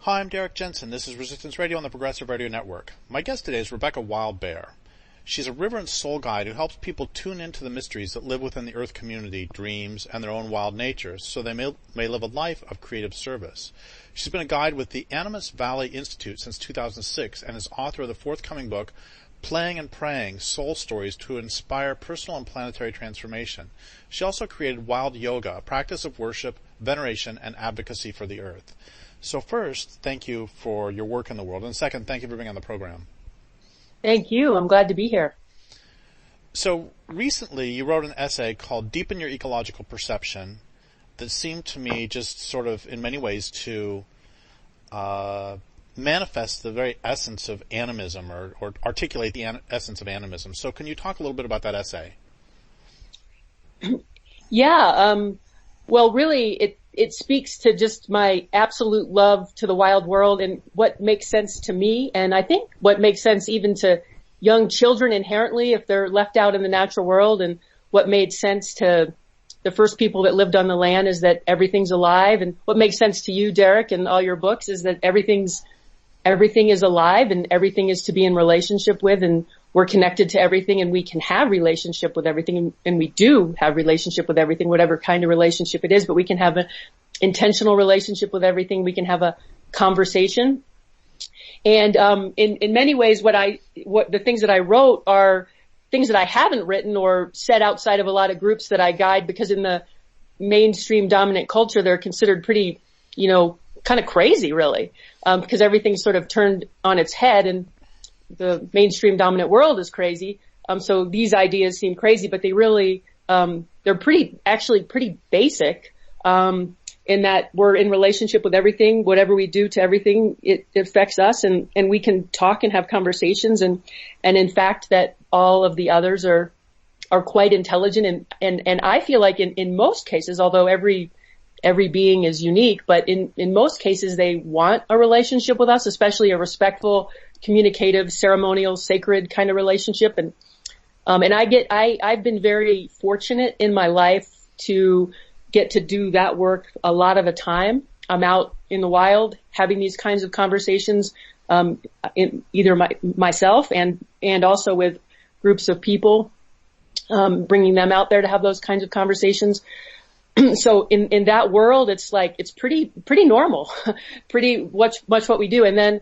Hi, I'm Derrick Jensen. This is Resistance Radio on the Progressive Radio Network. My guest today is Rebecca Wildbear. She's a river and soul guide who helps people tune into the mysteries that live within the Earth community, dreams, and their own wild natures, so they may live a life of creative service. She's been a guide with the Animas Valley Institute since 2006 and is author of the forthcoming book, Playing and Praying, Soul Stories to Inspire Personal and Planetary Transformation. She also created Wild Yoga, a practice of worship, veneration, and advocacy for the Earth. So first, thank you for your work in the world. And second, thank you for being on the program. Thank you. I'm glad to be here. So recently, you wrote an essay called Deepen Your Ecological Perception that seemed to me just sort of, in many ways, to manifest the very essence of animism or articulate the essence of animism. So can you talk a little bit about that essay? Yeah. Well, really, it speaks to just my absolute love to the wild world and what makes sense to me. And I think what makes sense even to young children inherently if they're left out in the natural world. And what made sense to the first people that lived on the land is that everything's alive. And what makes sense to you, Derrick, and all your books is that everything is alive and everything is to be in relationship with, and we're connected to everything and we can have relationship with everything, and we do have relationship with everything, whatever kind of relationship it is, but we can have an intentional relationship with everything. We can have a conversation. And in many ways what the things that I wrote are things that I haven't written or said outside of a lot of groups that I guide, because in the mainstream dominant culture they're considered pretty, kind of crazy really, because everything's sort of turned on its head and the mainstream dominant world is crazy. So these ideas seem crazy, but they really, they're pretty basic, in that we're in relationship with everything. Whatever we do to everything, it affects us, and we can talk and have conversations, and in fact that all of the others are quite intelligent, and I feel like in most cases, although every being is unique, but in most cases they want a relationship with us, especially a respectful, communicative, ceremonial, sacred kind of relationship. And I've been very fortunate in my life to get to do that work a lot of the time. I'm out in the wild having these kinds of conversations, in either myself and also with groups of people, bringing them out there to have those kinds of conversations. So in that world, it's pretty normal, pretty much what we do. And then,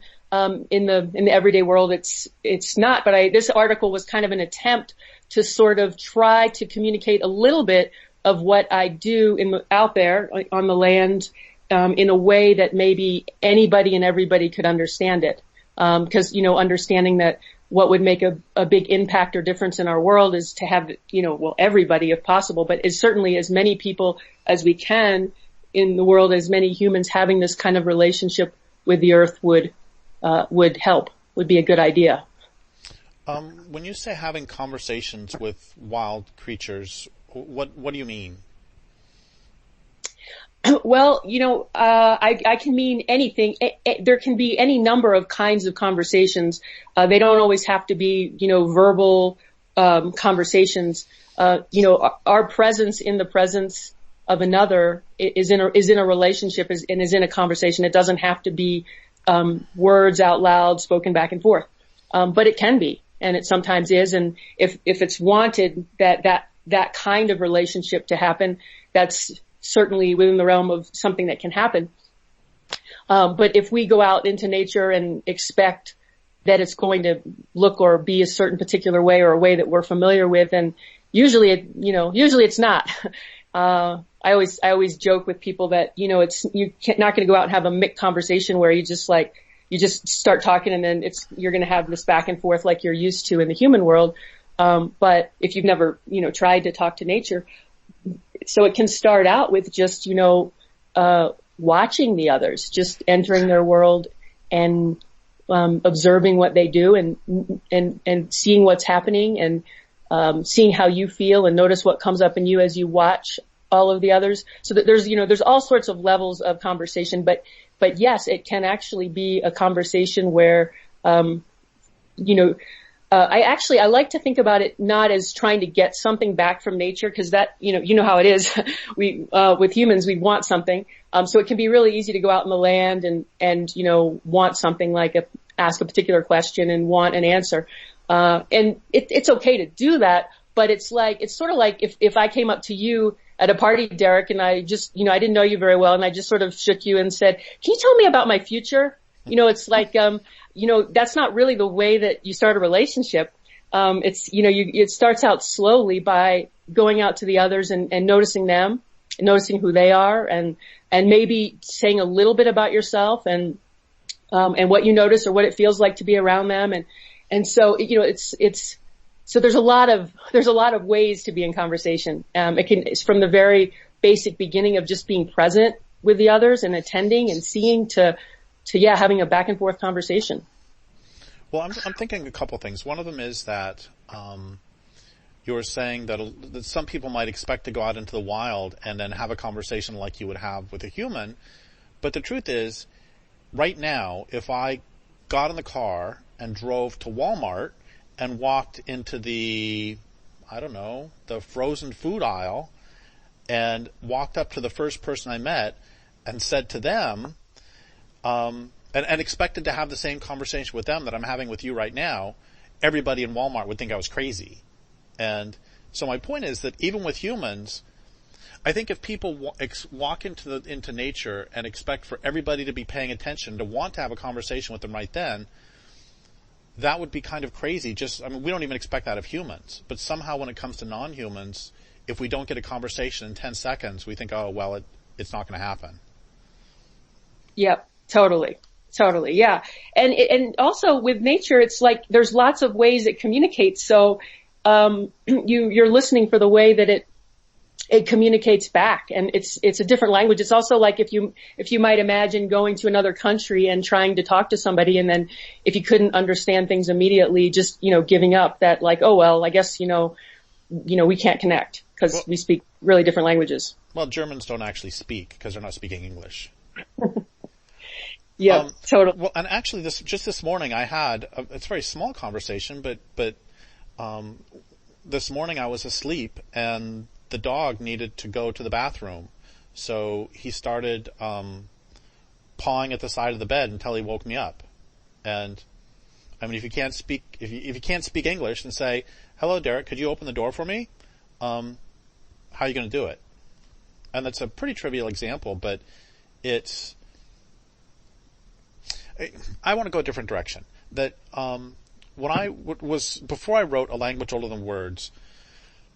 in the everyday world, it's not, but this article was kind of an attempt to sort of try to communicate a little bit of what I do out there on the land, in a way that maybe anybody and everybody could understand it. Because, understanding that what would make a big impact or difference in our world is to have, everybody if possible, but is certainly as many people as we can in the world, as many humans having this kind of relationship with the earth would help, would be a good idea. When you say having conversations with wild creatures, what do you mean? Well, I can mean anything. There can be any number of kinds of conversations. They don't always have to be, verbal, conversations. Our presence in the presence of another is in a relationship and is in a conversation. It doesn't have to be, words out loud spoken back and forth. But it can be, and it sometimes is. And if it's wanted that kind of relationship to happen, that's certainly within the realm of something that can happen. But if we go out into nature and expect that it's going to look or be a certain particular way or a way that we're familiar with, and usually it's not. I always joke with people that, you're not going to go out and have a mixed conversation where you just start talking and then you're going to have this back and forth like you're used to in the human world. But if you've never, tried to talk to nature, so it can start out with just, watching the others, just entering their world and, observing what they do and seeing what's happening and, seeing how you feel and notice what comes up in you as you watch all of the others. So that there's all sorts of levels of conversation, but yes, it can actually be a conversation where, I like to think about it not as trying to get something back from nature, because that, you know how it is. With humans, we want something. So it can be really easy to go out in the land and want something, like ask a particular question and want an answer. And it's okay to do that, but it's sort of like if I came up to you at a party, Derrick, and I just, I didn't know you very well, and I just sort of shook you and said, "Can you tell me about my future?" It's like, that's not really the way that you start a relationship. It starts out slowly by going out to the others and noticing them, and noticing who they are, and maybe saying a little bit about yourself and what you notice or what it feels like to be around them. And so, so there's a lot of ways to be in conversation. It's from the very basic beginning of just being present with the others and attending and seeing to having a back and forth conversation. Well, I'm thinking a couple things. One of them is that you were saying that some people might expect to go out into the wild and then have a conversation like you would have with a human. But the truth is, right now, if I got in the car and drove to Walmart and walked into the frozen food aisle and walked up to the first person I met and said to them, and expected to have the same conversation with them that I'm having with you right now, everybody in Walmart would think I was crazy. And so my point is that even with humans, I think if people walk into nature and expect for everybody to be paying attention, to want to have a conversation with them right then, that would be kind of crazy. We don't even expect that of humans. But somehow when it comes to non-humans, if we don't get a conversation in 10 seconds, we think, oh, well, it's not going to happen. Yep, totally, yeah. And also with nature, it's like there's lots of ways it communicates. So you're listening for the way that it communicates back, and it's a different language. It's also like if you might imagine going to another country and trying to talk to somebody, and then if you couldn't understand things immediately, just giving up, that like, oh well, I guess we can't connect because we speak really different languages. Well, Germans don't actually speak because they're not speaking English. Yeah, totally. Well, and actually, this morning I had it's a very small conversation, but this morning I was asleep and the dog needed to go to the bathroom, so he started pawing at the side of the bed until he woke me up. And I mean, if you can't speak English, then say, "Hello, Derrick, could you open the door for me?" How are you going to do it? And that's a pretty trivial example, but I want to go a different direction. That when before I wrote A Language Older Than Words,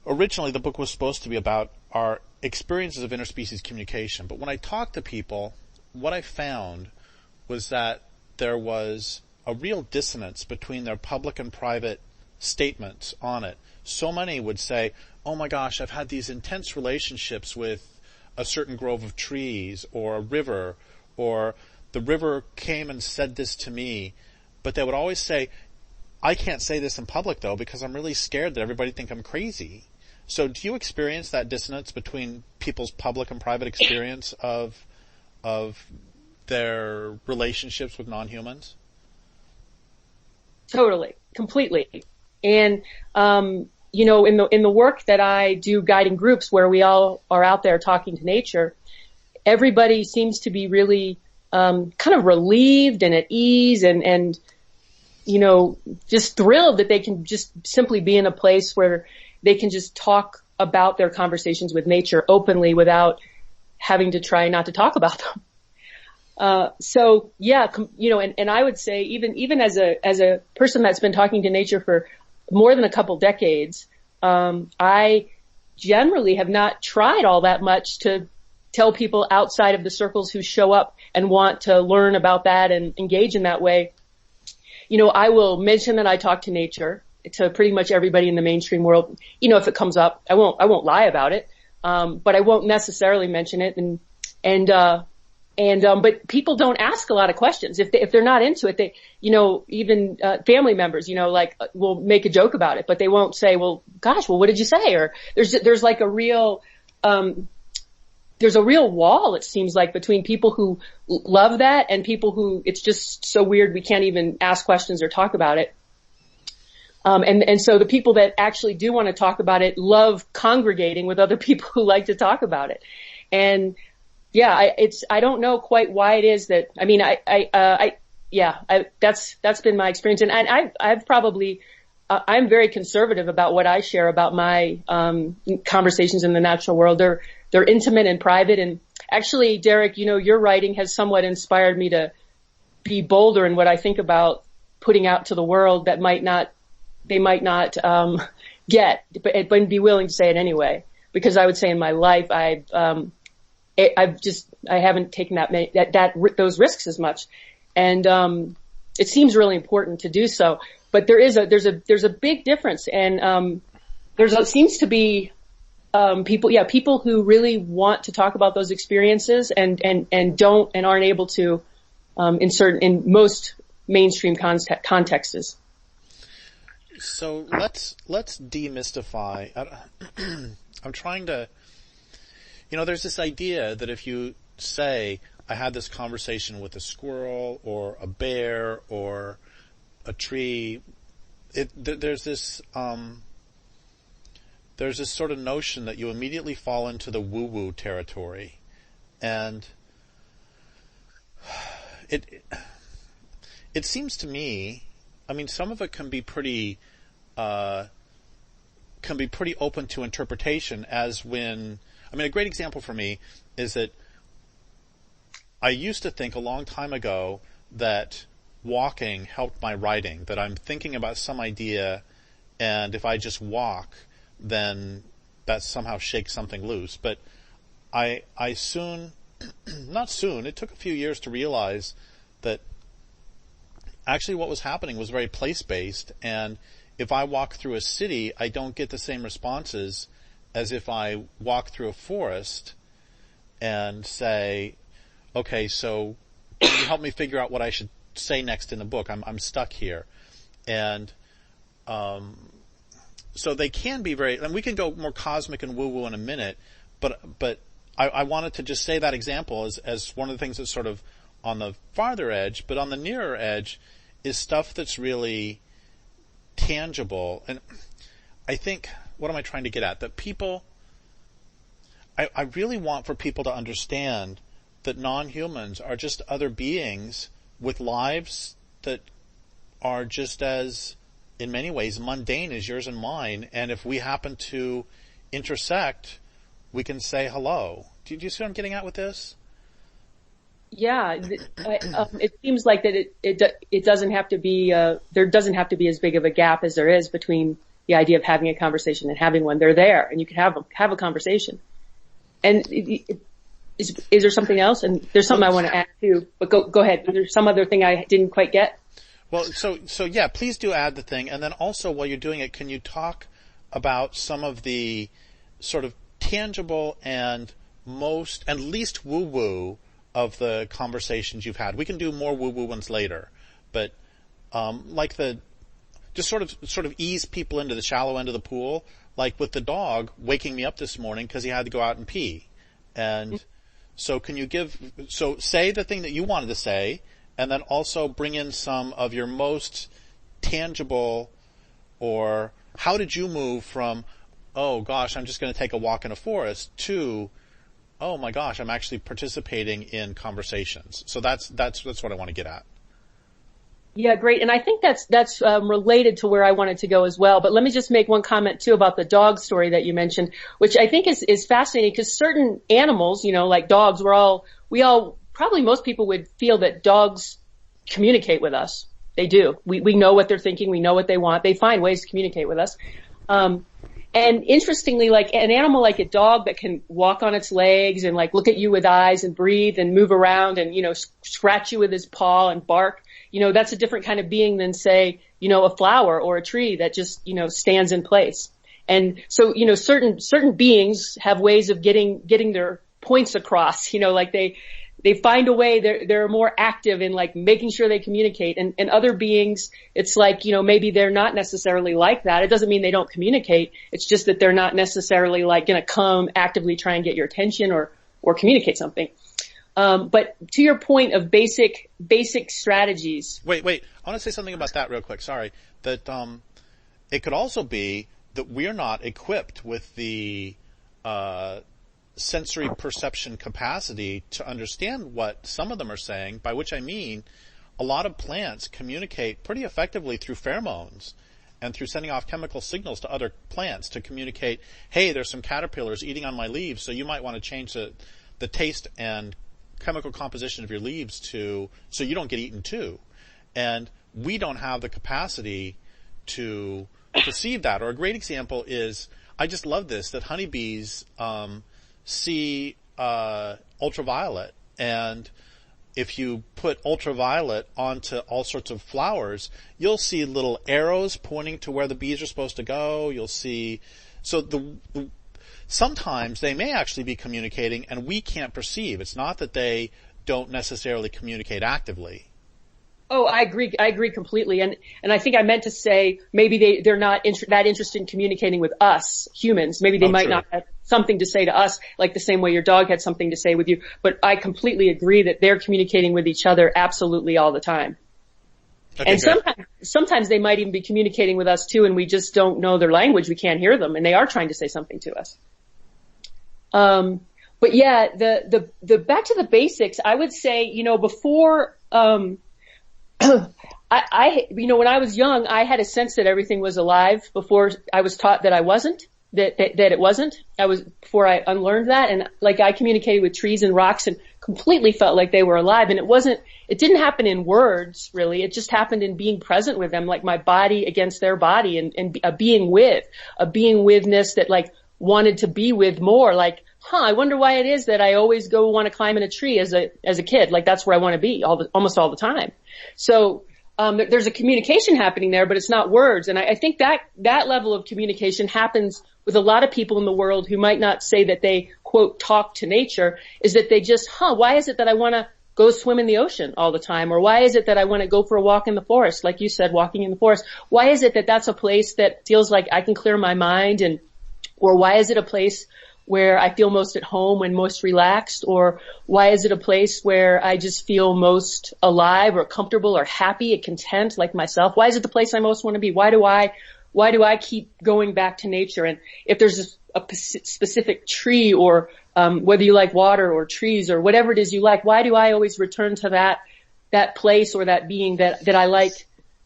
originally the book was supposed to be about our experiences of interspecies communication. But when I talked to people, what I found was that there was a real dissonance between their public and private statements on it. So many would say, "Oh my gosh, I've had these intense relationships with a certain grove of trees or a river, or the river came and said this to me." But they would always say, "I can't say this in public though because I'm really scared that everybody think I'm crazy." So do you experience that dissonance between people's public and private experience of their relationships with non-humans? Totally, completely. And in the work that I do guiding groups where we all are out there talking to nature, everybody seems to be really kind of relieved and at ease and just thrilled that they can just simply be in a place where they can just talk about their conversations with nature openly without having to try not to talk about them. So yeah, and I would say even as a person that's been talking to nature for more than a couple decades, I generally have not tried all that much to tell people outside of the circles who show up and want to learn about that and engage in that way. I will mention that I talk to nature to pretty much everybody in the mainstream world. If it comes up, I won't lie about it. But I won't necessarily mention it. But people don't ask a lot of questions. If they're not into it, they, even, family members, will make a joke about it, but they won't say, well, what did you say? Or there's like a real, there's a real wall, it seems like, between people who love that and people who it's just so weird we can't even ask questions or talk about it. And so the people that actually do want to talk about it love congregating with other people who like to talk about it. And yeah, I don't know quite why it is that, I mean, that's been my experience. And I've probably, I'm very conservative about what I share about my, conversations in the natural world. They're intimate and private. And actually, Derrick, your writing has somewhat inspired me to be bolder in what I think about putting out to the world that they might not get, but be willing to say it anyway. Because I would say in my life, I haven't taken those risks as much. And, it seems really important to do so. But there's a big difference. And, seems to be, people who really want to talk about those experiences and aren't able to, in most mainstream contexts. So let's demystify. I'm trying to, there's this idea that if you say, I had this conversation with a squirrel or a bear or a tree, there's this sort of notion that you immediately fall into the woo-woo territory. And it seems to me, I mean, some of it can be pretty open to interpretation, as when, I mean, a great example for me is that I used to think a long time ago that walking helped my writing, that I'm thinking about some idea, and if I just walk, then that somehow shakes something loose. But I soon, not soon, it took a few years to realize that actually what was happening was very place-based, and if I walk through a city, I don't get the same responses as if I walk through a forest and say, okay, so can you help me figure out what I should say next in the book? I'm stuck here. And so they can be very, and we can go more cosmic and woo-woo in a minute, but I wanted to just say that example as one of the things that's sort of on the farther edge, but on the nearer edge is stuff that's really tangible. And I think, what am I trying to get at? That people, I really want for people to understand that non-humans are just other beings with lives that are just as, in many ways, mundane as yours and mine. And if we happen to intersect, we can say hello. Do you see what I'm getting at with this? Yeah, it seems like that it doesn't have to be, there doesn't have to be as big of a gap as there is between the idea of having a conversation and having one. They're there, and you can have a conversation. And is there something else? And there's something I want to add too, but go ahead. There's some other thing I didn't quite get. Well, so yeah, please do add the thing. And then also, while you're doing it, can you talk about some of the sort of tangible and least woo-woo of the conversations you've had? We can do more woo-woo ones later, but just sort of ease people into the shallow end of the pool, like with the dog waking me up this morning because he had to go out and pee. And so say the thing that you wanted to say, and then also bring in some of your most tangible, or how did you move from, oh gosh, I'm just going to take a walk in a forest, to, oh my gosh, I'm actually participating in conversations. So that's what I want to get at. Yeah, great. And I think that's related to where I wanted to go as well. But let me just make one comment too about the dog story that you mentioned, which I think is fascinating, because certain animals, like dogs, probably most people would feel that dogs communicate with us. They do. We know what they're thinking. We know what they want. They find ways to communicate with us. And interestingly, like an animal like a dog that can walk on its legs and like look at you with eyes and breathe and move around and, scratch you with his paw and bark, that's a different kind of being than, say, a flower or a tree that just, stands in place. And so, certain beings have ways of getting their points across, like they find a way, they're more active in like making sure they communicate. And other beings, it's like, maybe they're not necessarily like that. It doesn't mean they don't communicate. It's just that they're not necessarily like going to come actively try and get your attention or communicate something. But to your point of basic strategies. Wait. I want to say something about that real quick. Sorry. That, it could also be that we're not equipped with the sensory perception capacity to understand what some of them are saying, by which I mean a lot of plants communicate pretty effectively through pheromones and through sending off chemical signals to other plants to communicate, hey, there's some caterpillars eating on my leaves, so you might want to change the taste and chemical composition of your leaves so you don't get eaten too. And we don't have the capacity to perceive that. Or a great example is, I just love this, that honeybees see ultraviolet, and if you put ultraviolet onto all sorts of flowers, you'll see little arrows pointing to where the bees are supposed to go. You'll see, so sometimes they may actually be communicating and we can't perceive. It's not that they don't necessarily communicate actively. Oh, I agree completely. And I think I meant to say maybe they're not that interested in communicating with us humans. Maybe they might not have something to say to us, like the same way your dog had something to say with you. But I completely agree that they're communicating with each other absolutely all the time. Okay, and sometimes they might even be communicating with us too, and we just don't know their language. We can't hear them, and they are trying to say something to us. But yeah, the back to the basics, I would say, before, when I was young, I had a sense that everything was alive before I was taught that I wasn't, that it wasn't. Before I unlearned that, and like I communicated with trees and rocks and completely felt like they were alive, and it didn't happen in words really, it just happened in being present with them, like my body against their body, and a being withness that like wanted to be with more, like, I wonder why it is that I always want to climb in a tree as a kid. Like that's where I want to be almost all the time. So, there's a communication happening there, but it's not words. And I think that level of communication happens with a lot of people in the world who might not say that they, quote, talk to nature, is that they just, why is it that I want to go swim in the ocean all the time? Or why is it that I want to go for a walk in the forest? Like you said, walking in the forest. Why is it that that's a place that feels like I can clear my mind? Or why is it a place where I feel most at home and most relaxed? Or why is it a place where I just feel most alive or comfortable or happy and content like myself? Why is it the place I most want to be? Why do I keep going back to nature? And if there's a specific tree, or whether you like water or trees or whatever it is you like, why do I always return to that place or that being that I like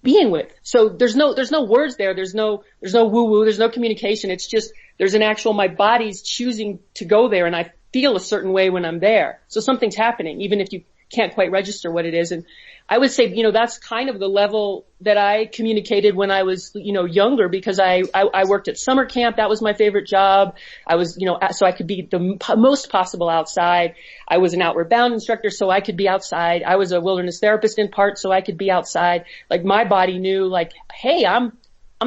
being with? So there's no words there. There's no woo-woo. There's no communication. It's just, there's an actual, my body's choosing to go there, and I feel a certain way when I'm there. So something's happening, even if you can't quite register what it is. And I would say, that's kind of the level that I communicated when I was, younger, because I worked at summer camp. That was my favorite job. I was, so I could be the most possible outside. I was an outward bound instructor, so I could be outside. I was a wilderness therapist in part, so I could be outside. Like my body knew, like, hey, I'm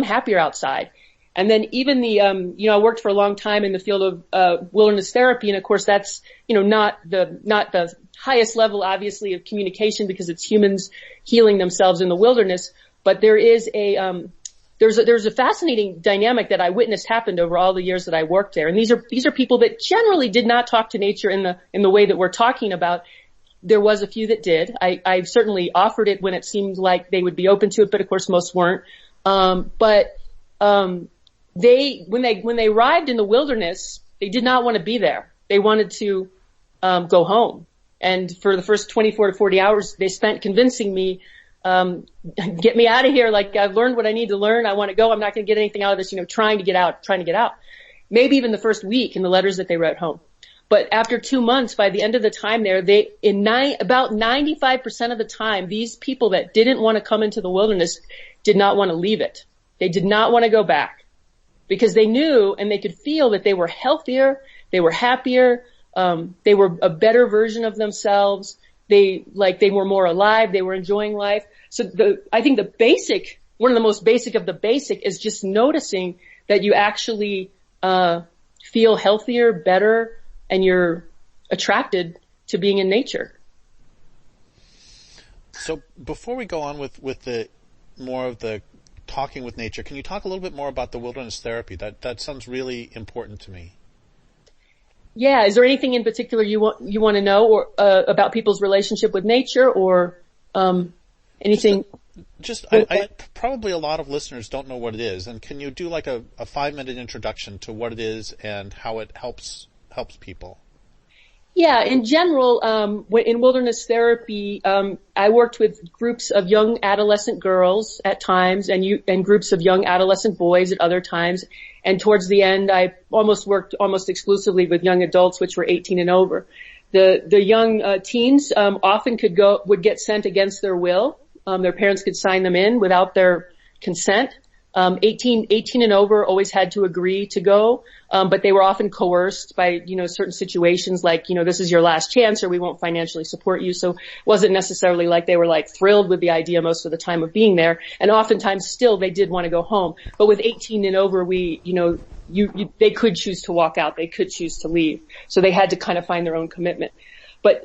happier outside. And then even I worked for a long time in the field of wilderness therapy, and of course that's, not the highest level, obviously, of communication, because it's humans healing themselves in the wilderness. But there is there's a fascinating dynamic that I witnessed happened over all the years that I worked there. And these are people that generally did not talk to nature in the way that we're talking about. There was a few that did. I certainly offered it when it seemed like they would be open to it, but of course most weren't. When they arrived in the wilderness, they did not want to be there. They wanted to go home. And for the first 24 to 40 hours, they spent convincing me, get me out of here. Like, I've learned what I need to learn. I want to go. I'm not going to get anything out of this, trying to get out. Maybe even the first week in the letters that they wrote home. But after 2 months, by the end of the time there, about 95% of the time, these people that didn't want to come into the wilderness did not want to leave it. They did not want to go back, because they knew and they could feel that they were healthier, they were happier, they were a better version of themselves. They were more alive. They were enjoying life. So I think one of the most basic of the basic is just noticing that you actually, feel healthier, better, and you're attracted to being in nature. So before we go on with the more of the talking with nature, can you talk a little bit more about the wilderness therapy? That sounds really important to me. Yeah. Is there anything in particular you want to know, or about people's relationship with nature, or anything? Probably a lot of listeners don't know what it is, and can you do like a 5-minute introduction to what it is and how it helps people? Yeah, in general, in wilderness therapy, I worked with groups of young adolescent girls at times and groups of young adolescent boys at other times. And towards the end, I worked almost exclusively with young adults, which were 18 and over. The young teens often would get sent against their will. Their parents could sign them in without their consent. 18 and over always had to agree to go, but they were often coerced by, certain situations like, this is your last chance or we won't financially support you. So it wasn't necessarily like they were like thrilled with the idea most of the time of being there. And oftentimes still they did want to go home. But with 18 and over, they could choose to walk out. They could choose to leave. So they had to kind of find their own commitment. But,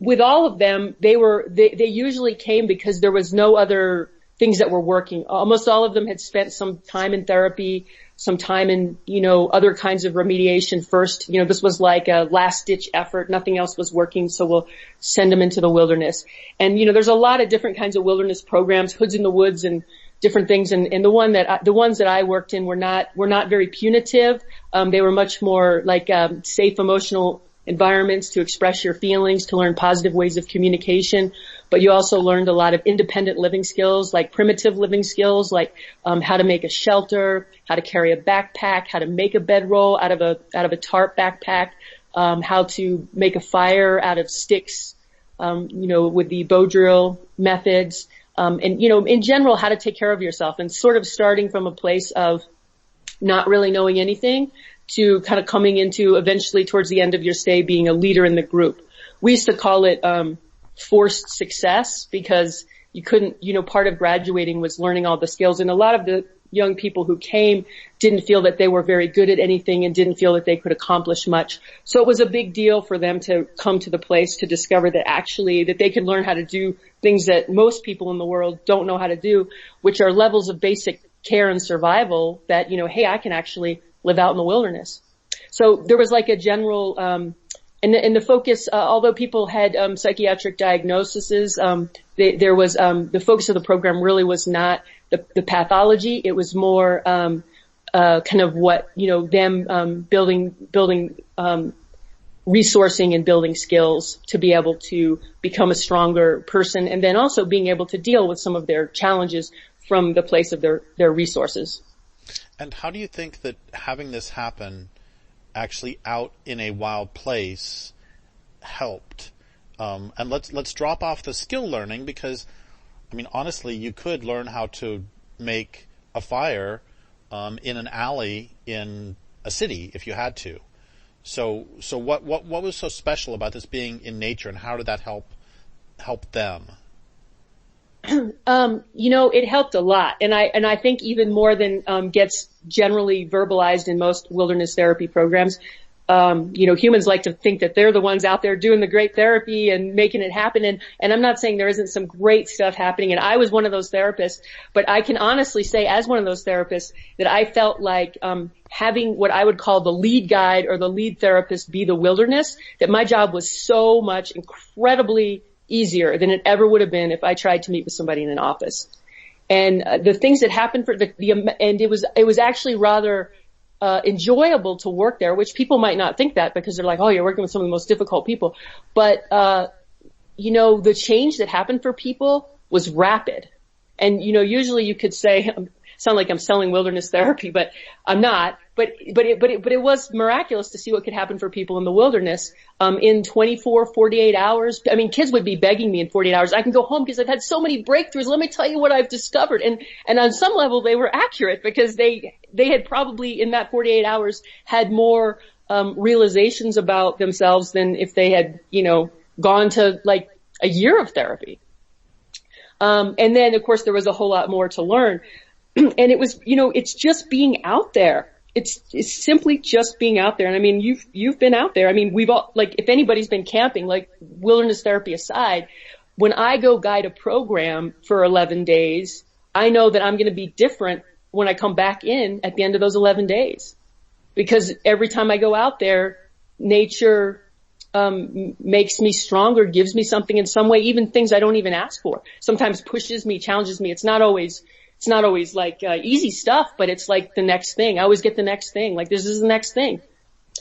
with all of them, they usually came because there was no other things that were working. Almost all of them had spent some time in therapy, some time in, other kinds of remediation first. This was like a last ditch effort. Nothing else was working. So we'll send them into the wilderness. And, there's a lot of different kinds of wilderness programs, Hoods in the Woods and different things. And the ones that I worked in were not very punitive. They were much more like, safe emotional environments to express your feelings, to learn positive ways of communication. But you also learned a lot of independent living skills, like primitive living skills, like how to make a shelter, how to carry a backpack, how to make a bedroll out of a tarp backpack, how to make a fire out of sticks, with the bow drill methods, and in general, how to take care of yourself, and sort of starting from a place of not really knowing anything to kind of coming into eventually towards the end of your stay being a leader in the group. We used to call it forced success because you couldn't, part of graduating was learning all the skills. And a lot of the young people who came didn't feel that they were very good at anything and didn't feel that they could accomplish much. So it was a big deal for them to come to the place to discover that actually that they could learn how to do things that most people in the world don't know how to do, which are levels of basic care and survival that, hey, I can actually live out in the wilderness. So there was like a general, and the focus, although people had, psychiatric diagnoses, there was, the focus of the program really was not the pathology. It was more, kind of what, them, building, resourcing and building skills to be able to become a stronger person, and then also being able to deal with some of their challenges from the place of their resources. And how do you think that having this happen actually out in a wild place helped? And let's drop off the skill learning because, honestly, you could learn how to make a fire in an alley in a city if you had to. So what was so special about this being in nature, and how did that help them? It helped a lot. And I think even more than, gets generally verbalized in most wilderness therapy programs. Humans like to think that they're the ones out there doing the great therapy and making it happen. And I'm not saying there isn't some great stuff happening. And I was one of those therapists, but I can honestly say as one of those therapists that I felt like, having what I would call the lead guide or the lead therapist be the wilderness, that my job was so much incredibly easier than it ever would have been if I tried to meet with somebody in an office. And the things that happened and it was actually rather enjoyable to work there, which people might not think that because they're like, oh, you're working with some of the most difficult people. But the change that happened for people was rapid. And usually you could say, sound like I'm selling wilderness therapy, but I'm not. But it was miraculous to see what could happen for people in the wilderness, in 24, 48 hours. Kids would be begging me in 48 hours, I can go home because I've had so many breakthroughs. Let me tell you what I've discovered. And on some level they were accurate because they had probably in that 48 hours had more, realizations about themselves than if they had, gone to like a year of therapy. And then of course there was a whole lot more to learn. And it was, it's just being out there. It's simply just being out there. And you've been out there. We've all, like, if anybody's been camping, like wilderness therapy aside, when I go guide a program for 11 days, I know that I'm going to be different when I come back in at the end of those 11 days. Because every time I go out there, nature makes me stronger, gives me something in some way, even things I don't even ask for. Sometimes pushes me, challenges me. It's not always like easy stuff, but it's like the next thing. I always get the next thing. Like this is the next thing.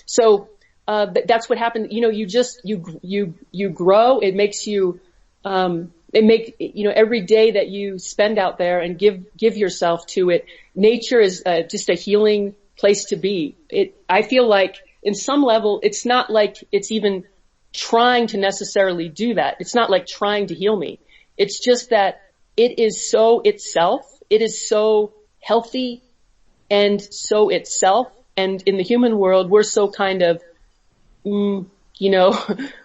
So that's what happened. You know, you grow. It makes you every day that you spend out there and give yourself to it. Nature is just a healing place to be. I feel like in some level, it's not like it's even trying to necessarily do that. It's not like trying to heal me. It's just that it is so itself. It is so healthy and so itself. And in the human world, we're so kind of,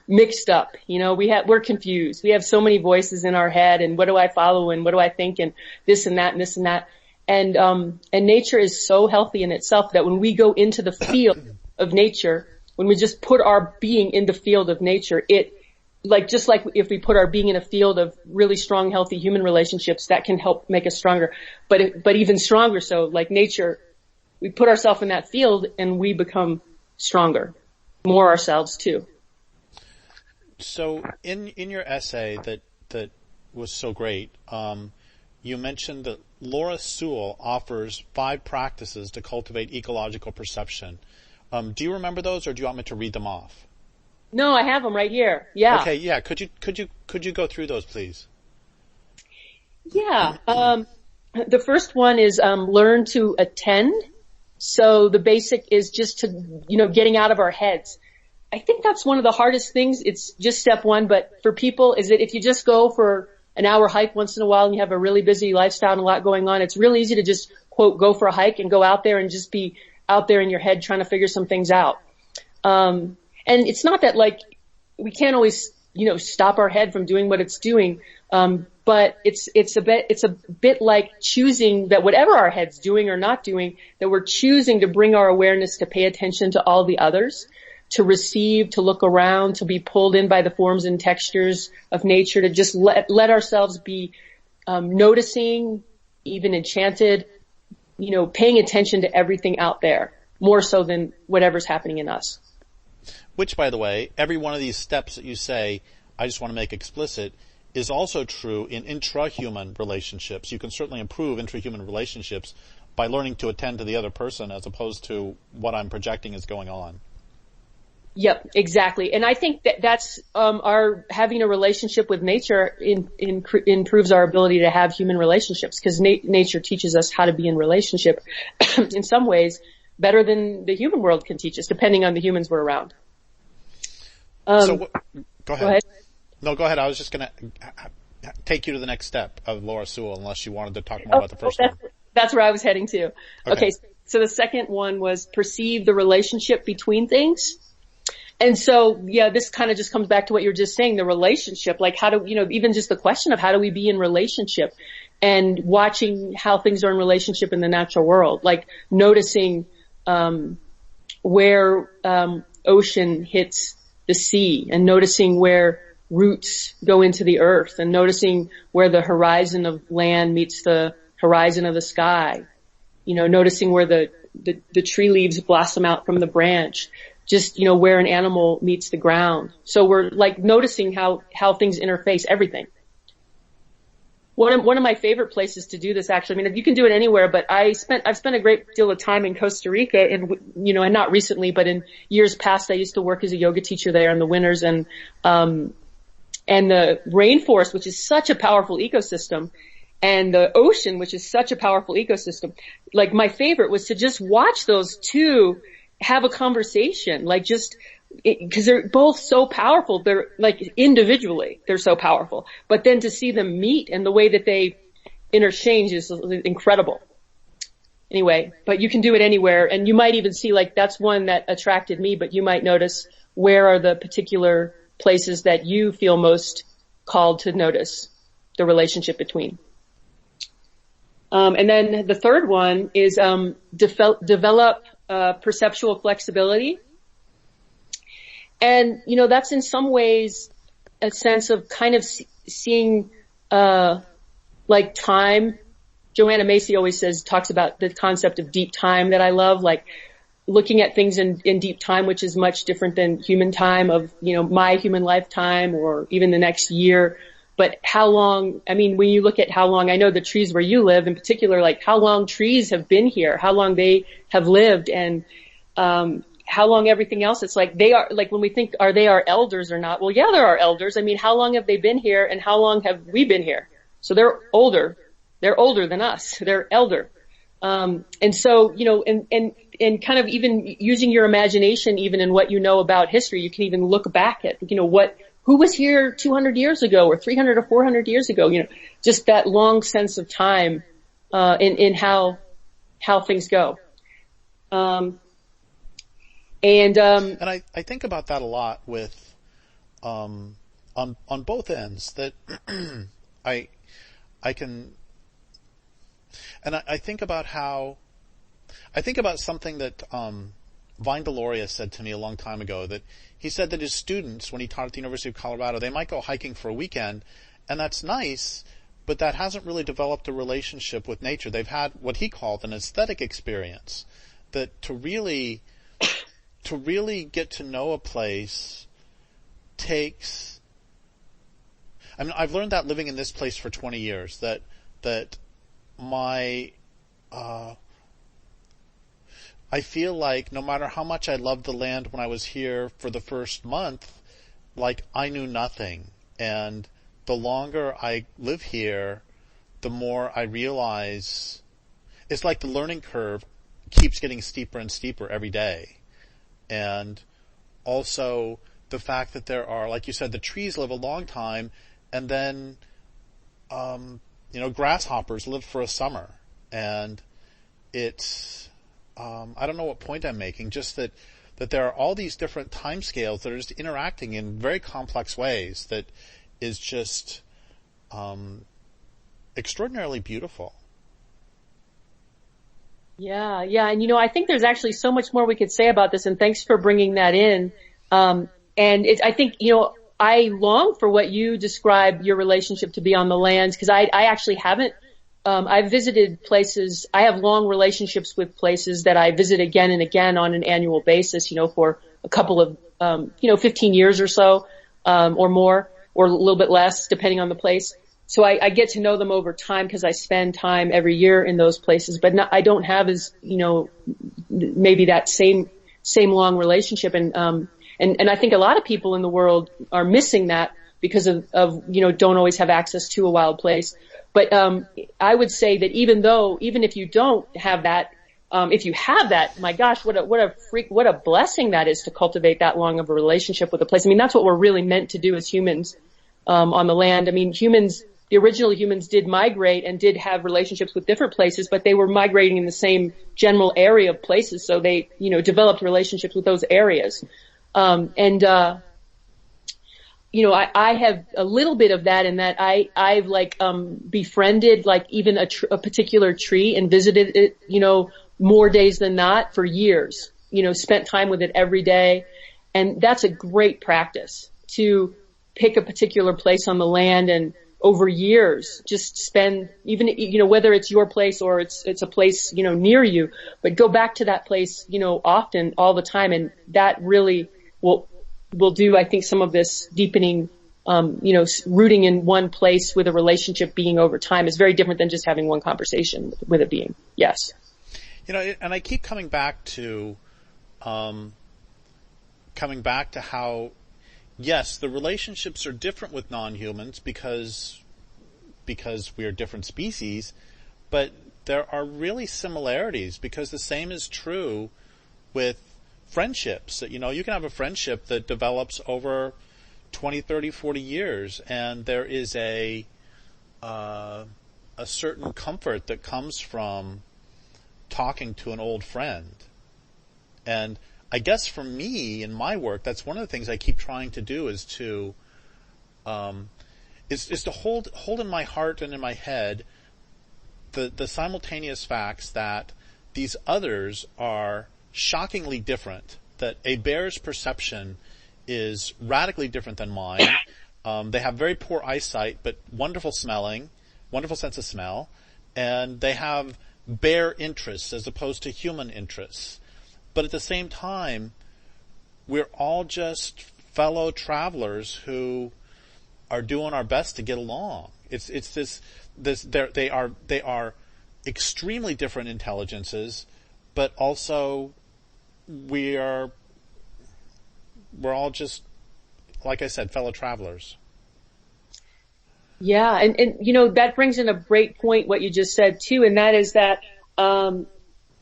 mixed up. We're confused. We have so many voices in our head, and what do I follow and what do I think and this and that and this and that. And nature is so healthy in itself that when we go into the field of nature, when we just put our being in the field of nature, just like if we put our being in a field of really strong, healthy human relationships, that can help make us stronger. But even stronger, so like nature, we put ourselves in that field and we become stronger, more ourselves too. So in your essay that was so great, you mentioned that Laura Sewell offers 5 practices to cultivate ecological perception. Do you remember those, or do you want me to read them off? No, I have them right here. Yeah. Okay. Yeah. Could you go through those, please? Yeah. The first one is learn to attend. So the basic is just to getting out of our heads. I think that's one of the hardest things. It's just step one, but for people is that if you just go for an hour hike once in a while and you have a really busy lifestyle and a lot going on, it's really easy to just quote go for a hike and go out there and just be out there in your head trying to figure some things out. And it's not that like we can't always, stop our head from doing what it's doing. But it's a bit like choosing that whatever our head's doing or not doing, that we're choosing to bring our awareness to pay attention to all the others, to receive, to look around, to be pulled in by the forms and textures of nature, to just let ourselves be, noticing, even enchanted, paying attention to everything out there, more so than whatever's happening in us. Which, by the way, every one of these steps that you say, I just want to make explicit, is also true in intrahuman relationships. You can certainly improve intrahuman relationships by learning to attend to the other person as opposed to what I'm projecting is going on. Yep, exactly. And I think that's our having a relationship with nature improves our ability to have human relationships, because nature teaches us how to be in relationship in some ways better than the human world can teach us, depending on the humans we're around. Go ahead. Go ahead. No, go ahead. I was just going to take you to the next step of Laura Sewell, unless you wanted to talk more about the first one. That's where I was heading to. Okay. So the second one was perceive the relationship between things. And so, yeah, this kind of just comes back to what you were just saying, the relationship, like how do, even just the question of how do we be in relationship, and watching how things are in relationship in the natural world, like noticing, where, ocean hits the sea, and noticing where roots go into the earth, and noticing where the horizon of land meets the horizon of the sky, noticing where the tree leaves blossom out from the branch, just, where an animal meets the ground. So we're like noticing how things interface, everything. One of my favorite places to do this, actually, you can do it anywhere, but I've spent a great deal of time in Costa Rica, and not recently, but in years past, I used to work as a yoga teacher there in the winters, and the rainforest, which is such a powerful ecosystem, and the ocean, which is such a powerful ecosystem. Like my favorite was to just watch those two have a conversation, like just, because they're both so powerful. They're like individually, they're so powerful, but then to see them meet and the way that they interchange is incredible. Anyway, but you can do it anywhere, and you might even see, like, that's one that attracted me, but you might notice where are the particular places that you feel most called to notice the relationship between. And then the third one is develop perceptual flexibility. And, that's in some ways a sense of kind of seeing, like time. Joanna Macy always talks about the concept of deep time that I love. Like, looking at things in deep time, which is much different than human time of, my human lifetime or even the next year. But how long, when you look at how long, I know the trees where you live in particular, like how long trees have been here, how long they have lived, and how long everything else, it's like they are, like when we think, are they our elders or not? Well, yeah, they're our elders. How long have they been here and how long have we been here? So they're older. They're older than us. They're elder. And so, and kind of even using your imagination, even in what you know about history, you can even look back at, who was here 200 years ago or 300 or 400 years ago, just that long sense of time, in how things go. And I think about that a lot with, on both ends that I think about something that, Vine Deloria said to me a long time ago, that he said that his students, when he taught at the University of Colorado, they might go hiking for a weekend, and that's nice, but that hasn't really developed a relationship with nature. They've had what he called an aesthetic experience, that to really get to know a place takes, I've learned that living in this place for 20 years, that I feel like no matter how much I loved the land when I was here for the first month, like I knew nothing. And the longer I live here, the more I realize it's like the learning curve keeps getting steeper and steeper every day. And also the fact that there are, like you said, the trees live a long time, and then, grasshoppers live for a summer. And it's, I don't know what point I'm making, just that there are all these different time scales that are just interacting in very complex ways that is just, extraordinarily beautiful. Yeah. And I think there's actually so much more we could say about this, and thanks for bringing that in. And I think, I long for what you describe your relationship to be on the lands, because I actually haven't. I've visited places. I have long relationships with places that I visit again and again on an annual basis, for a couple of, 15 years or so, or more, or a little bit less, depending on the place. So I get to know them over time because I spend time every year in those places, but I don't have as, maybe that same long relationship. And I think a lot of people in the world are missing that because of, don't always have access to a wild place. But, I would say that even if you don't have that, if you have that, my gosh, what a blessing that is to cultivate that long of a relationship with a place. That's what we're really meant to do as humans, on the land. The original humans did migrate and did have relationships with different places, but they were migrating in the same general area of places. So they, developed relationships with those areas. I have a little bit of that in that I've befriended even a particular tree and visited it, more days than not for years, spent time with it every day. And that's a great practice to pick a particular place on the land and over years just spend even, whether it's your place or it's a place, near you, but go back to that place, often all the time. And that really will do, I think, some of this deepening, rooting in one place with a relationship being over time is very different than just having one conversation with it being. Yes. And I keep coming back to how, yes, the relationships are different with non-humans because we are different species, but there are really similarities because the same is true with friendships. You can have a friendship that develops over 20, 30, 40 years, and there is a certain comfort that comes from talking to an old friend. And I guess for me in my work, that's one of the things I keep trying to do is to hold in my heart and in my head the simultaneous facts that these others are shockingly different, that a bear's perception is radically different than mine. They have very poor eyesight, but wonderful smelling, wonderful sense of smell, and they have bear interests as opposed to human interests. But at the same time, we're all just fellow travelers who are doing our best to get along. It's this they are extremely different intelligences, but also we're all just, like I said, fellow travelers. Yeah, and that brings in a great point what you just said too, and that is that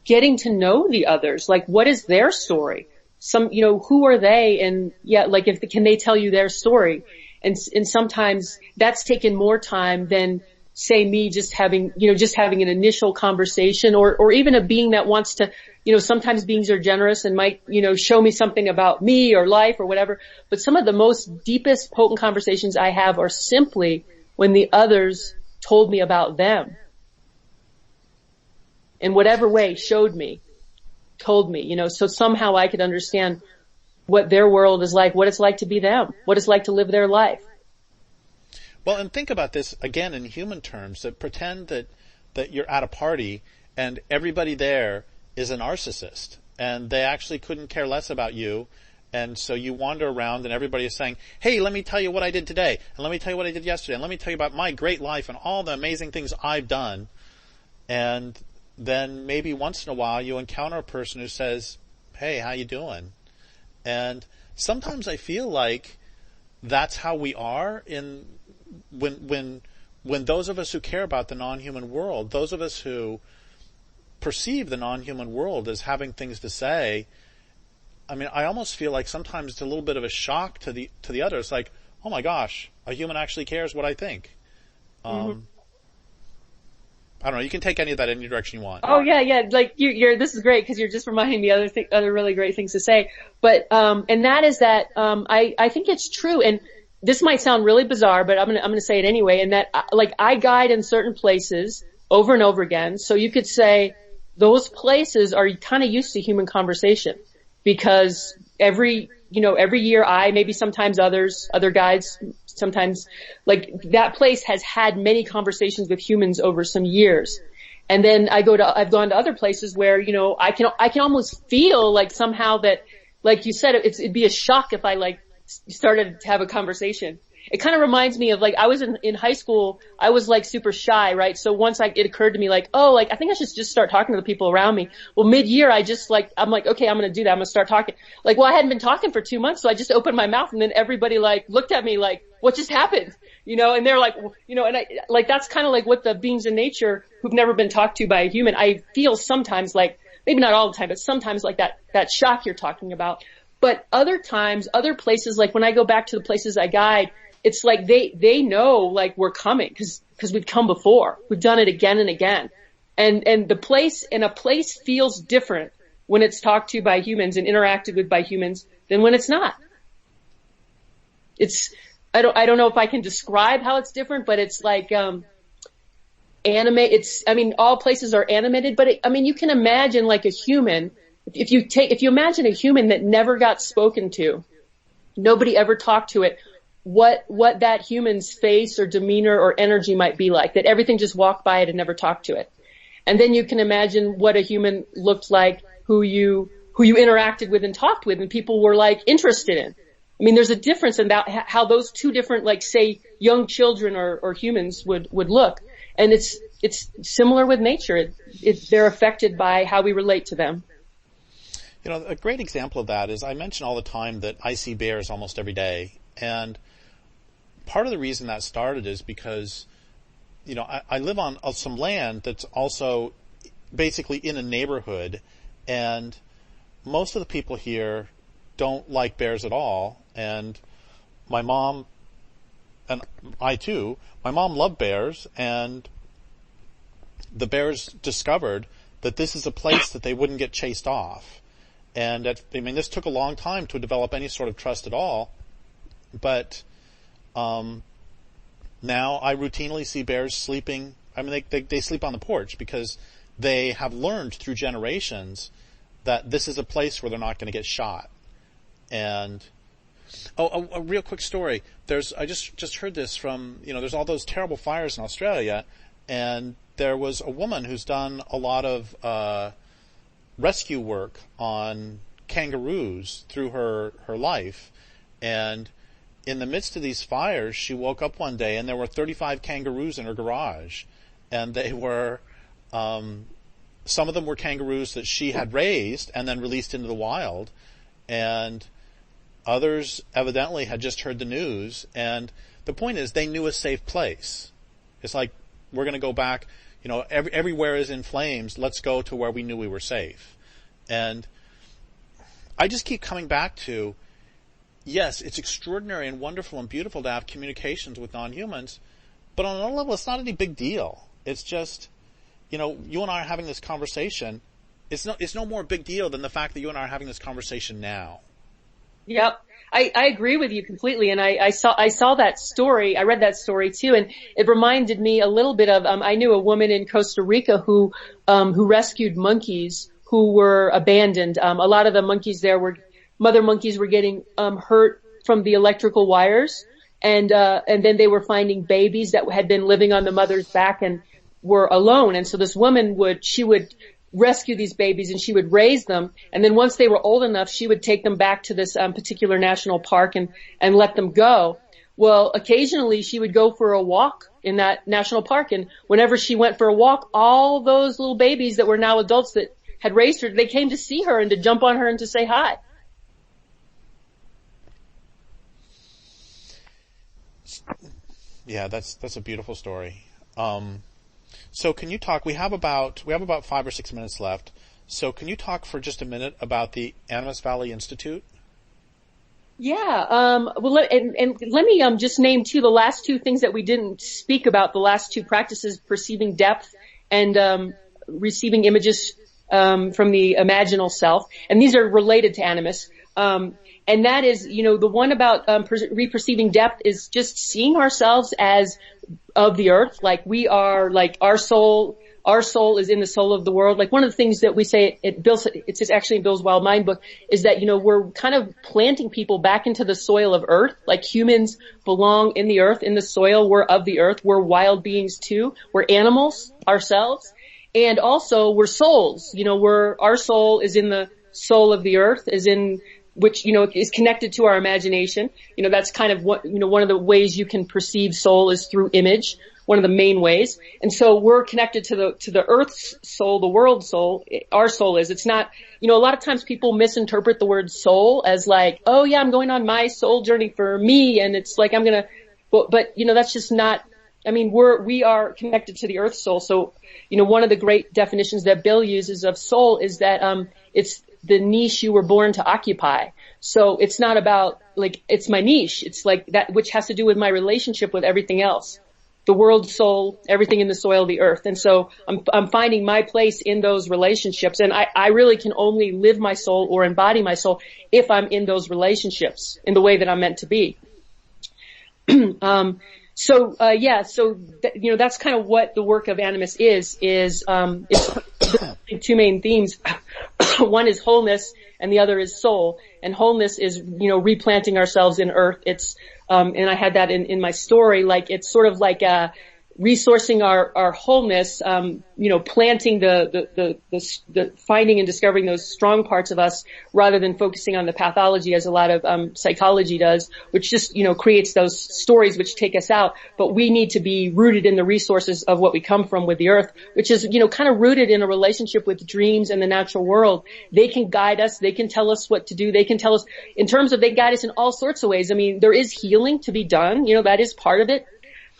getting to know the others, like what is their story? Who are they? And yeah, like can they tell you their story? And sometimes that's taken more time than say me just having an initial conversation or even a being that wants to, sometimes beings are generous and might, show me something about me or life or whatever. But some of the most deepest, potent conversations I have are simply when the others told me about them. In whatever way showed me, told me, so somehow I could understand what their world is like, what it's like to be them, what it's like to live their life. Well, and think about this again in human terms, that pretend that you're at a party and everybody there is a narcissist and they actually couldn't care less about you. And so you wander around and everybody is saying, hey, let me tell you what I did today, and let me tell you what I did yesterday, and let me tell you about my great life and all the amazing things I've done. And then maybe once in a while you encounter a person who says, hey, how you doing? And sometimes I feel like that's how we are when those of us who care about the non-human world, those of us who perceive the non-human world as having things to say, I mean, I almost feel like sometimes it's a little bit of a shock to the others, like, oh my gosh, a human actually cares what I think. I don't know. You can take any of that any direction you want. Oh yeah. Like this is great because you're just reminding me other really great things to say. But and that is that I think it's true, and this might sound really bizarre, but I'm gonna say it anyway. And that like I guide in certain places over and over again, so you could say those places are kind of used to human conversation because every year maybe sometimes other guides, sometimes like that place has had many conversations with humans over some years. And then I've gone to other places where, I can almost feel like somehow that, like you said, it'd be a shock if I like started to have a conversation. It kind of reminds me of like, I was in high school, I was like super shy, right? So once it occurred to me like, oh, like I think I should just start talking to the people around me. Well, mid-year I'm like, okay, I'm going to do that. I'm going to start talking. Like, well, I hadn't been talking for 2 months, so I just opened my mouth and then everybody like looked at me like, what just happened? And they're like, and I, like, that's kind of like what the beings in nature who've never been talked to by a human, I feel sometimes like, maybe not all the time, but sometimes like that shock you're talking about. But other times, other places, like when I go back to the places I guide, it's like they know like we're coming because we've come before. We've done it again and again. And a place feels different when it's talked to by humans and interacted with by humans than when it's not. I don't know if I can describe how it's different, but it's like all places are animated, but you can imagine like a human, if you imagine a human that never got spoken to, nobody ever talked to it, what that human's face or demeanor or energy might be like, that everything just walked by it and never talked to it. And then you can imagine what a human looked like who you interacted with and talked with and people were like interested in. There's a difference in that, how those two different, like say young children or humans would look. And it's similar with nature. They're affected by how we relate to them. A great example of that is I mention all the time that I see bears almost every day. And part of the reason that started is because, I live on some land that's also basically in a neighborhood, and most of the people here don't like bears at all. And my mom, and I too, my mom loved bears, and the bears discovered that this is a place that they wouldn't get chased off. And this took a long time to develop any sort of trust at all. But now I routinely see bears sleeping. They sleep on the porch because they have learned through generations that this is a place where they're not going to get shot. And a real quick story. I just heard this from, there's all those terrible fires in Australia, and there was a woman who's done a lot of rescue work on kangaroos through her life. And in the midst of these fires, she woke up one day and there were 35 kangaroos in her garage. And they were, some of them were kangaroos that she had raised and then released into the wild. And others evidently had just heard the news. And the point is, they knew a safe place. It's like, we're going to go back, everywhere is in flames. Let's go to where we knew we were safe. And I just keep coming back to, yes, it's extraordinary and wonderful and beautiful to have communications with non-humans, but on another level, it's not any big deal. It's just, you and I are having this conversation. It's no more big deal than the fact that you and I are having this conversation now. Yep. I agree with you completely. And I saw that story. I read that story too. And it reminded me a little bit of, I knew a woman in Costa Rica who rescued monkeys who were abandoned. A lot of the monkeys there mother monkeys were getting, hurt from the electrical wires. And then they were finding babies that had been living on the mother's back and were alone. And so this woman would rescue these babies and she would raise them. And then once they were old enough, she would take them back to this particular national park and let them go. Well, occasionally she would go for a walk in that national park. And whenever she went for a walk, all those little babies that were now adults that had raised her, they came to see her and to jump on her and to say hi. Yeah, that's a beautiful story. So can you talk, we have about 5 or 6 minutes left. So can you talk for just a minute about the Animas Valley Institute? Yeah, well, let me just name the last two things that we didn't speak about, the last two practices, perceiving depth and receiving images from the imaginal self. And these are related to Animus. And that is, the one about re-perceiving depth is just seeing ourselves as of the earth, like we are, like our soul is in the soul of the world. Like one of the things that we say, it's actually in Bill's Wild Mind book, is that, we're kind of planting people back into the soil of earth. Like humans belong in the earth, in the soil. We're of the earth. We're wild beings too. We're animals ourselves. And also we're souls. Our soul is in the soul of the earth, which, is connected to our imagination. That's kind of what, one of the ways you can perceive soul is through image, one of the main ways. And so we're connected to the earth's soul, the world's soul. Our soul is. It's not, a lot of times people misinterpret the word soul as like, oh yeah, I'm going on my soul journey for me. And it's like, but that's just not, we are connected to the earth soul. So, one of the great definitions that Bill uses of soul is that, it's the niche you were born to occupy. So it's not about, it's my niche. It's like that, which has to do with my relationship with everything else. The world, soul, everything in the soil, the earth. And so I'm finding my place in those relationships. And I really can only live my soul or embody my soul if I'm in those relationships in the way that I'm meant to be. That's kind of what the work of Animus is two main themes. One is wholeness and the other is soul. And wholeness is, replanting ourselves in earth. It's, and I had that in my story, like it's sort of like, resourcing our wholeness, planting the finding and discovering those strong parts of us rather than focusing on the pathology as a lot of, psychology does, which just, creates those stories which take us out. But we need to be rooted in the resources of what we come from with the earth, which is, kind of rooted in a relationship with dreams and the natural world. They can guide us. They can tell us what to do. They can tell us they guide us in all sorts of ways. There is healing to be done. That is part of it.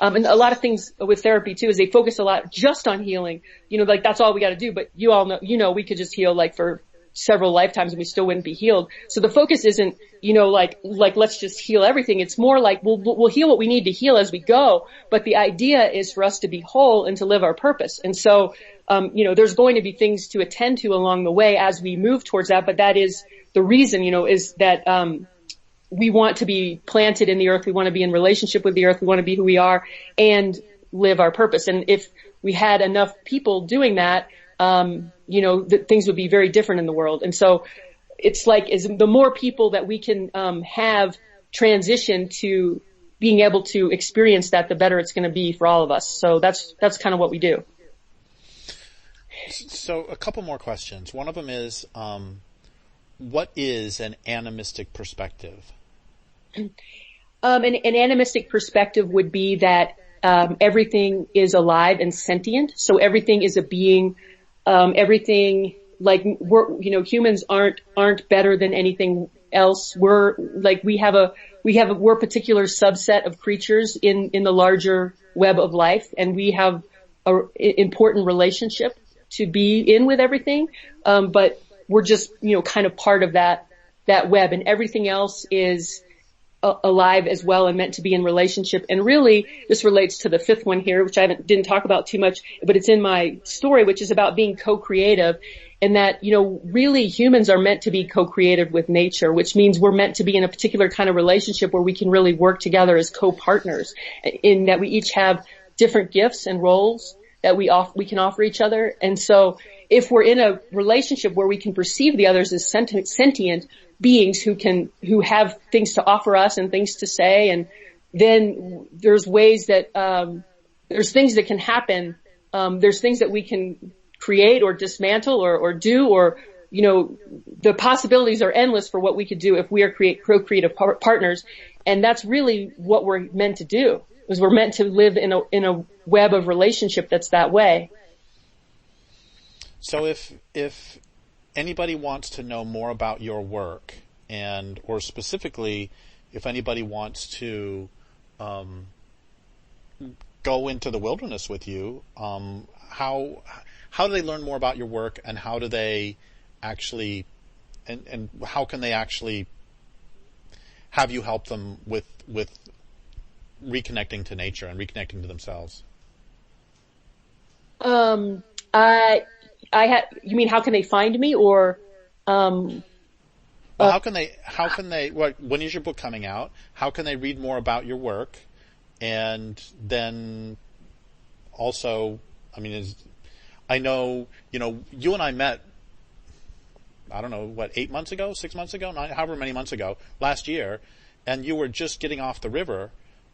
And a lot of things with therapy too is they focus a lot just on healing. That's all we got to do. But you all know, we could just heal for several lifetimes and we still wouldn't be healed. So the focus isn't, let's just heal everything. It's more like we'll heal what we need to heal as we go. But the idea is for us to be whole and to live our purpose. And so, there's going to be things to attend to along the way as we move towards that. But that is the reason, is that, we want to be planted in the earth. We want to be in relationship with the earth. We want to be who we are and live our purpose. And if we had enough people doing that, things would be very different in the world. And so it's like the more people that we can have transition to being able to experience that, the better it's going to be for all of us. So that's kind of what we do. So a couple more questions. One of them is, what is an animistic perspective? An animistic perspective would be that everything is alive and sentient. So everything is a being. Everything, like, humans aren't better than anything else. We're a particular subset of creatures in the larger web of life, and we have a important relationship to be in with everything. But we're just, kind of part of that web, and everything else is alive as well and meant to be in relationship. And really, this relates to the fifth one here, which I didn't talk about too much, but it's in my story, which is about being co-creative. And that, really humans are meant to be co-creative with nature, which means we're meant to be in a particular kind of relationship where we can really work together as co-partners, in that we each have different gifts and roles that we can offer each other. And so if we're in a relationship where we can perceive the others as sentient beings who have things to offer us and things to say, and then there's ways that, there's things that can happen. There's things that we can create or dismantle or do, or, the possibilities are endless for what we could do if we are co-creative partners. And that's really what we're meant to do, is we're meant to live in a web of relationship that's that way. So if anybody wants to know more about your work, or specifically if anybody wants to go into the wilderness with you, how do they learn more about your work, and how do they actually, and how can they actually have you help them with reconnecting to nature and reconnecting to themselves? You mean, how can they find me, or, well, how can they, when is your book coming out? How can they read more about your work? And then also, I know, you and I met, I don't know, 8 months ago, 6 months ago, however many months ago, last year, and you were just getting off the river,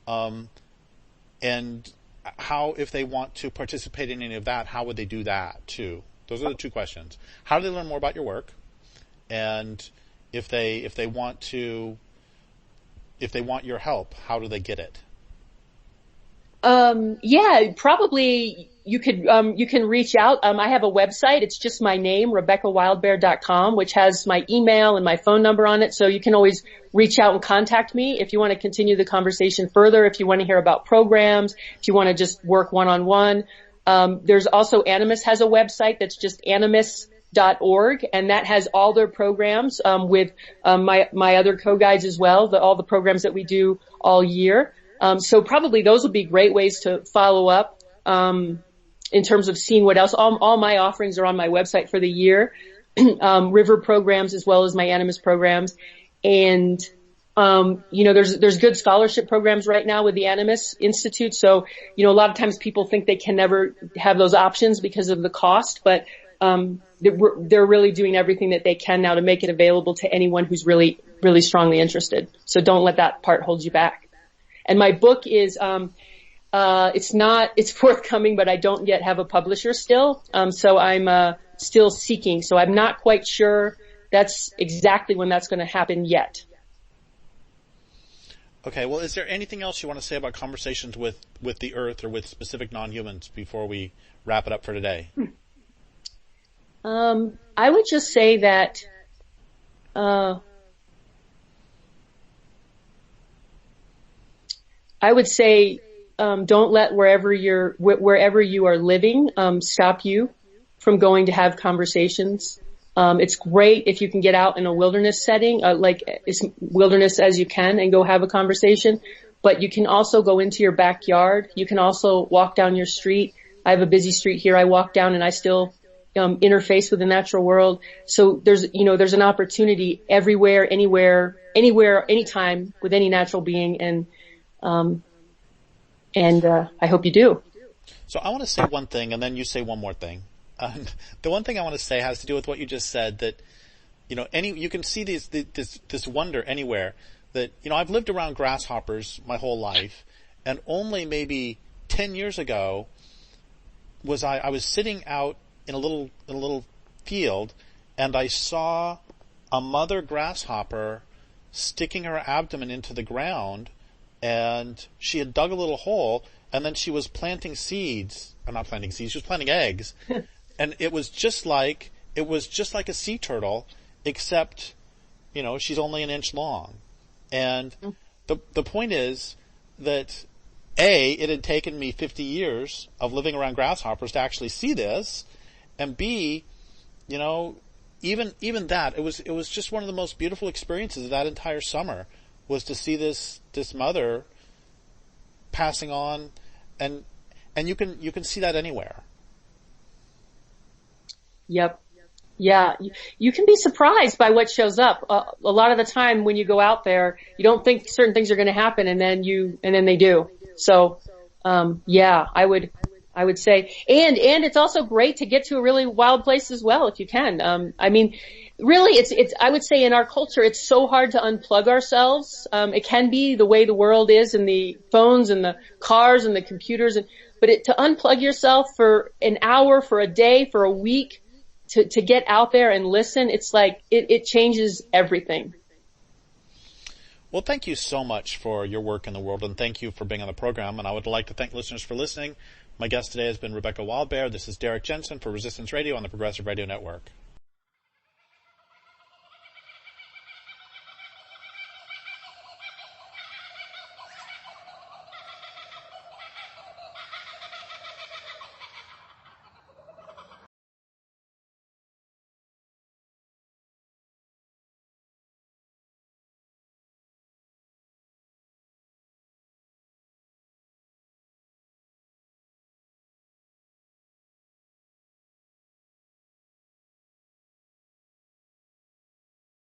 and how, if they want to participate in any of that, how would they do that too? Those are the two questions. How do they learn more about your work? And if they want your help, how do they get it? Probably you can reach out. I have a website. It's just my name, RebeccaWildbear.com, which has my email and my phone number on it. So you can always reach out and contact me if you want to continue the conversation further, if you want to hear about programs, if you want to just work one-on-one. There's also Animas has a website that's just animis.org, and that has all their programs, with, my other co-guides as well, all the programs that we do all year. So probably those would be great ways to follow up, in terms of seeing what else. All my offerings are on my website for the year, river programs as well as my Animas programs. And, there's good scholarship programs right now with the Animas Institute. So, a lot of times people think they can never have those options because of the cost, but, they're really doing everything that they can now to make it available to anyone who's really, really strongly interested. So don't let that part hold you back. And my book is, it's forthcoming, but I don't yet have a publisher still. So I'm, still seeking. So I'm not quite sure that's exactly when that's going to happen yet. Okay. Well, is there anything else you want to say about conversations with the earth or with specific non-humans before we wrap it up for today? I would just say that, don't let wherever you are living, stop you from going to have conversations. It's great if you can get out in a wilderness setting, like as wilderness as you can, and go have a conversation. But you can also go into your backyard. You can also walk down your street. I have a busy street here. I walk down and I still interface with the natural world. So there's an opportunity everywhere, anywhere, anytime with any natural being, and I hope you do. So I want to say one thing, and then you say one more thing. The one thing I want to say has to do with what you just said, that, you can see this wonder anywhere. That, I've lived around grasshoppers my whole life, and only maybe 10 years ago I was sitting out in a little field, and I saw a mother grasshopper sticking her abdomen into the ground, and she had dug a little hole, and then she was planting seeds. Or not planting seeds, she was planting eggs. And it was just like a sea turtle, except, she's only an inch long. And the point is that A, it had taken me 50 years of living around grasshoppers to actually see this, and B, even that, it was just one of the most beautiful experiences of that entire summer, was to see this mother passing on, and you can see that anywhere. Yep. Yeah. You can be surprised by what shows up. A lot of the time when you go out there, you don't think certain things are going to happen, and then they do. So, I would say, and it's also great to get to a really wild place as well, if you can. Really, it's, I would say in our culture, it's so hard to unplug ourselves. It can be the way the world is, and the phones and the cars and the computers, but to unplug yourself for an hour, for a day, for a week, to get out there and listen, it's like, it changes everything. Well, thank you so much for your work in the world, and thank you for being on the program. And I would like to thank listeners for listening. My guest today has been Rebecca Wildbear. This is Derrick Jensen for Resistance Radio on the Progressive Radio Network.